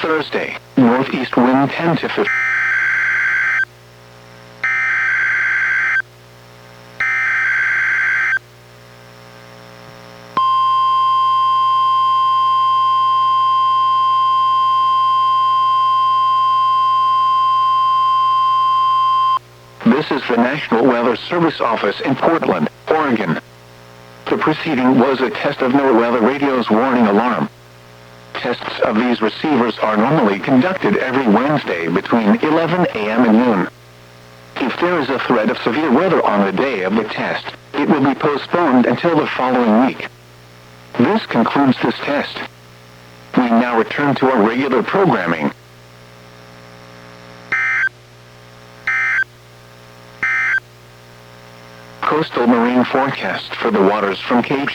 Thursday, northeast wind 10 to 15. This is the National Weather Service office in Portland, Oregon. The preceding was a test of NWR weather radio's warning alarm. Tests of these receivers are normally conducted every Wednesday between 11 a.m. and noon. If there is a threat of severe weather on the day of the test, it will be postponed until the following week. This concludes this test. We now return to our regular programming. Coastal marine forecast for the waters from Cape